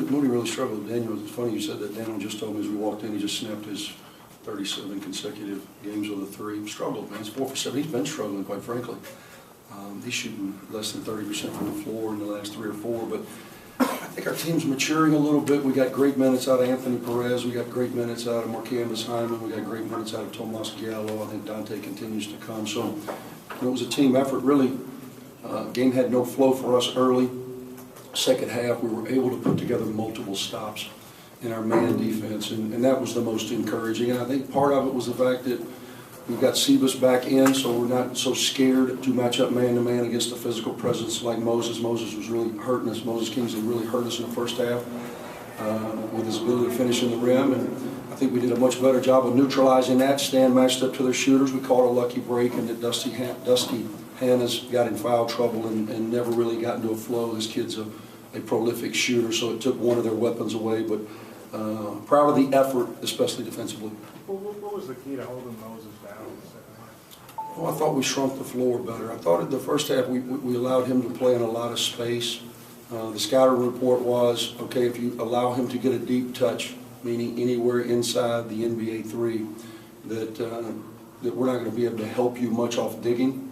Moody really struggled with Daniel. It's funny you said that. Daniel just told me as we walked in, he just snapped his 37 consecutive games with a 3. Struggled, man. He's 4 for 7. He's been struggling, quite frankly. He's shooting less than 30% from the floor in the last 3 or 4. But I think our team's maturing a little bit. We got great minutes out of Anthony Perez. We got great minutes out of Marcanvis Hyman. We got great minutes out of Tomas Gallo. I think Dante continues to come. So it was a team effort, really. Game had no flow for us early. Second half, we were able to put together multiple stops in our man defense, and that was the most encouraging. And I think part of it was the fact that we've got Sebas back in, so we're not so scared to match up man-to-man against a physical presence like Moses. Moses was really hurting us. Moses Kingsley really hurt us in the first half with his ability to finish in the rim, and I think we did a much better job of neutralizing that. Stan matched up to their shooters. We caught a lucky break, and that Dusty Hannah's got in foul trouble and never really got into a flow. This kid's a prolific shooter, so it took one of their weapons away, but proud of the effort, especially defensively. What was the key to holding Moses down in the second half? Well, I thought we shrunk the floor better. I thought in the first half we allowed him to play in a lot of space. The scouting report was, okay, if you allow him to get a deep touch, meaning anywhere inside the NBA 3, that we're not going to be able to help you much off digging,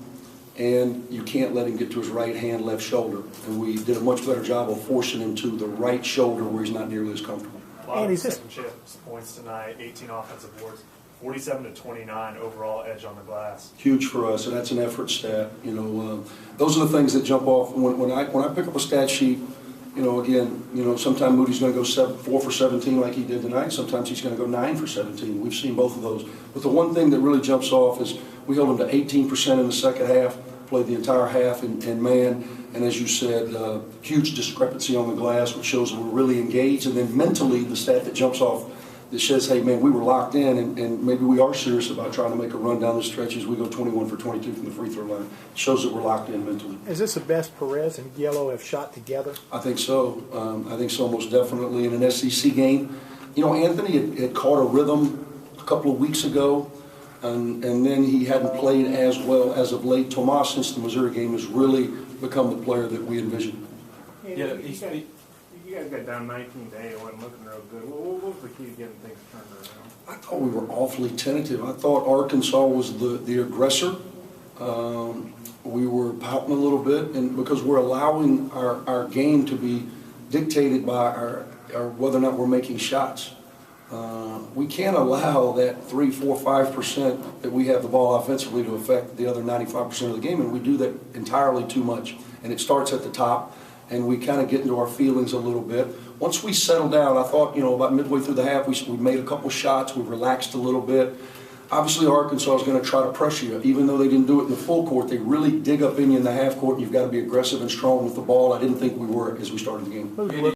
and you can't let him get to his right hand, left shoulder. And we did a much better job of forcing him to the right shoulder where he's not nearly as comfortable. A lot of second chance points tonight, 18 offensive boards, 47 to 29 overall edge on the glass. Huge for us, and that's an effort stat. You know, those are the things that jump off when I pick up a stat sheet. You know, again, you know, sometimes Moody's going to go 4 for 17 like he did tonight. Sometimes he's going to go 9 for 17. We've seen both of those. But the one thing that really jumps off is we held him to 18% in the second half, played the entire half in man, and as you said, huge discrepancy on the glass, which shows that we're really engaged. And then mentally, the stat that jumps off that says, hey, man, we were locked in, and maybe we are serious about trying to make a run down the stretch as we go 21 for 22 from the free throw line. It shows that we're locked in mentally. Is this the best Perez and Gallo have shot together? I think so. I think so, most definitely. In an SEC game, you know, Anthony had caught a rhythm a couple of weeks ago, and then he hadn't played as well as of late. Tomas, since the Missouri game, has really become the player that we envisioned. Yeah, you guys got down 19 to 8. It wasn't looking real good. What was the key to getting things turned around? I thought we were awfully tentative. I thought Arkansas was the aggressor. We were pouting a little bit, and because we're allowing our game to be dictated by our whether or not we're making shots. We can't allow that 3, 4, 5% that we have the ball offensively to affect the other 95% of the game, and we do that entirely too much. And it starts at the top, and we kind of get into our feelings a little bit. Once we settle down, I thought, you know, about midway through the half, we made a couple shots, we relaxed a little bit. Obviously, Arkansas is going to try to pressure you. Even though they didn't do it in the full court, they really dig up in you in the half court, and you've got to be aggressive and strong with the ball. I didn't think we were as we started the game.